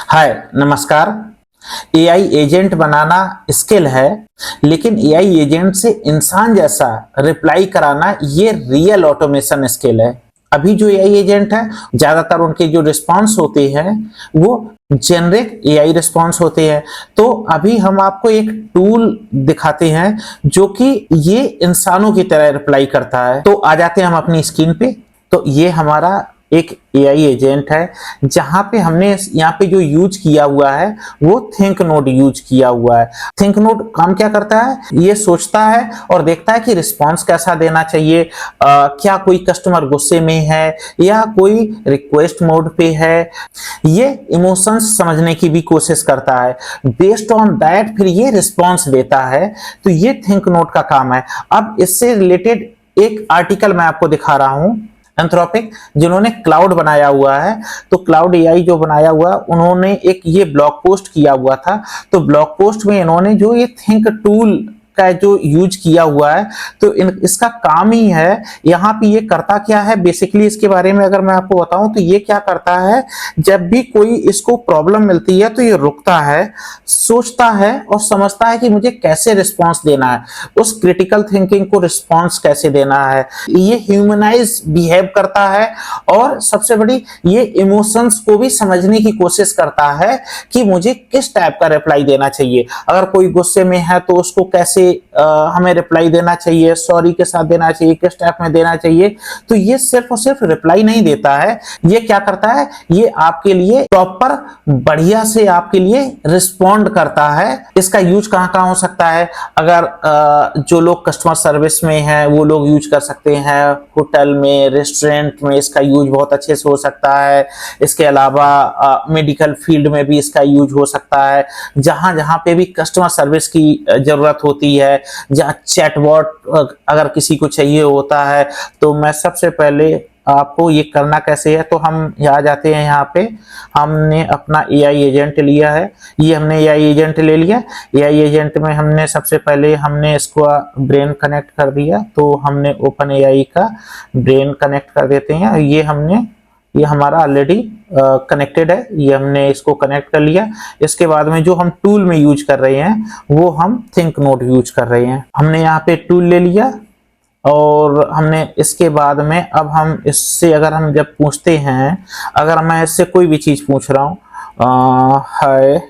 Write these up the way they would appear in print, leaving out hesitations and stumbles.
हाय नमस्कार। AI agent बनाना skill है, लेकिन एआई एजेंट से इंसान जैसा रिप्लाई कराना ये रियल ऑटोमेशन स्किल है। अभी जो एआई एजेंट है ज्यादातर उनके जो रिस्पॉन्स होते हैं वो जेनरिक एआई रिस्पॉन्स होते हैं। तो अभी हम आपको एक टूल दिखाते हैं जो कि ये इंसानों की तरह रिप्लाई करता है। तो आ जाते हैं हम अपनी स्क्रीन पे। तो ये हमारा एक एआई एजेंट है जहां पे हमने यहाँ पे जो यूज किया हुआ है वो थिंक नोड यूज किया हुआ है। थिंक नोड काम क्या करता है, ये सोचता है और देखता है कि रिस्पांस कैसा देना चाहिए। क्या कोई कस्टमर गुस्से में है या कोई रिक्वेस्ट मोड पे है, ये इमोशंस समझने की भी कोशिश करता है। बेस्ड ऑन दैट फिर ये रिस्पांस देता है। तो ये थिंक नोड का काम है। अब इससे रिलेटेड एक आर्टिकल मैं आपको दिखा रहा हूं, एंथ्रोपिक जिन्होंने क्लाउड बनाया हुआ है। तो क्लाउड एआई जो बनाया हुआ, उन्होंने एक ये ब्लॉग पोस्ट किया हुआ था। तो ब्लॉग पोस्ट में इन्होंने जो ये थिंक टूल का जो यूज किया हुआ है, तो इसका काम ही है। यहाँ पे ये करता क्या है बेसिकली, इसके बारे में अगर मैं आपको बताऊं तो ये क्या करता है, जब भी कोई इसको प्रॉब्लम मिलती है तो ये रुकता है, सोचता है और समझता है कि मुझे कैसे रिस्पॉन्स देना है, उस क्रिटिकल थिंकिंग को रिस्पॉन्स कैसे देना है। ये ह्यूमनाइज बिहेव करता है और सबसे बड़ी ये इमोशंस को भी समझने की कोशिश करता है कि मुझे किस टाइप का रिप्लाई देना चाहिए। अगर कोई गुस्से में है तो उसको कैसे हमें रिप्लाई देना चाहिए, सॉरी के साथ देना चाहिए, किस टाइप में देना चाहिए। तो ये सिर्फ और सिर्फ रिप्लाई नहीं देता है, ये क्या करता है, ये आपके लिए प्रॉपर बढ़िया से आपके लिए रिस्पॉन्ड करता है। इसका यूज कहाँ कहाँ हो सकता है, अगर जो लोग कस्टमर सर्विस में हैं वो लोग यूज कर सकते हैं, होटल में, रेस्टोरेंट में इसका यूज बहुत अच्छे से हो सकता है। इसके अलावा मेडिकल फील्ड में भी इसका यूज हो सकता है। जहां जहां पे भी कस्टमर सर्विस की जरूरत होती है, जहां चैटबॉट अगर किसी को चाहिए होता है, तो मैं सबसे पहले आपको ये करना कैसे है, तो हम यहाँ जाते हैं। यहाँ पे हमने अपना एआई एजेंट लिया है, ये हमने एआई एजेंट ले लिया। एआई एजेंट में हमने सबसे पहले हमने इसको ब्रेन कनेक्ट कर दिया। तो हमने ओपन एआई का ब्रेन कनेक्ट कर देते हैं। ये हमारा ऑलरेडी कनेक्टेड है, ये हमने इसको कनेक्ट कर लिया। इसके बाद में जो हम टूल में यूज कर रहे हैं वो हम थिंक नोड यूज कर रहे हैं। हमने यहाँ पे टूल ले लिया और हमने इसके बाद में अब हम इससे अगर हम जब पूछते हैं, अगर मैं इससे कोई भी चीज पूछ रहा हूँ, hi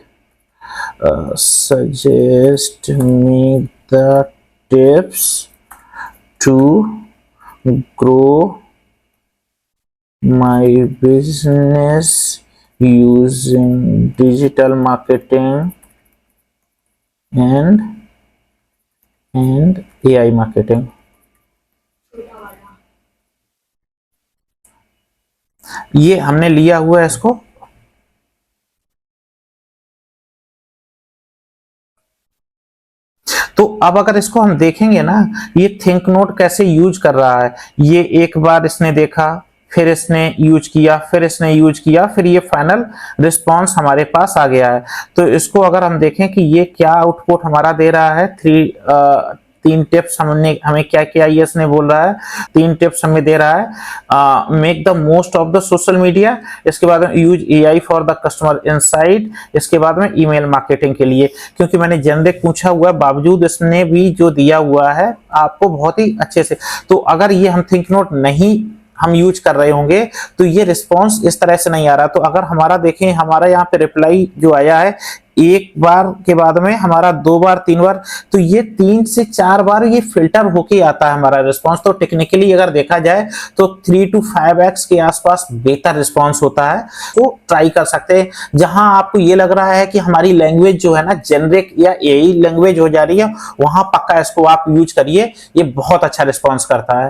suggest me the tips to grow my business using digital marketing and AI marketing। ये हमने लिया हुआ है इसको। तो अब अगर इसको हम देखेंगे ना, ये थिंक नोट कैसे यूज कर रहा है। ये एक बार इसने देखा, फिर इसने यूज किया, फिर इसने यूज किया, फिर ये फाइनल रिस्पांस हमारे पास आ गया है। तो इसको अगर हम देखें कि ये क्या आउटपुट हमारा दे रहा है, तीन टिप्स हमें क्या क्या ये इसने बोल रहा है, 3 टिप्स हमें दे रहा है। Make the most of the social media, इसके बाद में use AI for the customer insight, इसके बाद में ईमेल मार्केटिंग के लिए। क्योंकि मैंने जेनरिक पूछा हुआ है, बावजूद इसने भी जो दिया हुआ है आपको बहुत ही अच्छे से। तो अगर ये हम थिंक नोट नहीं हम यूज कर रहे होंगे तो ये रिस्पांस इस तरह से नहीं आ रहा। तो अगर हमारा देखें, हमारा यहाँ पे रिप्लाई जो आया है, एक बार के बाद में हमारा 2 बार 3 बार, तो ये 3 से 4 बार ये फिल्टर होके आता है हमारा रिस्पांस। तो टेक्निकली अगर देखा जाए तो 3 to 5x के आसपास बेहतर रिस्पांस होता है। तो ट्राई कर सकते हैं। जहां आपको ये लग रहा है कि हमारी लैंग्वेज जो है ना जेनरिक या एआई लैंग्वेज हो जा रही है, वहां पक्का इसको आप यूज करिए, ये बहुत अच्छा रिस्पांस करता है।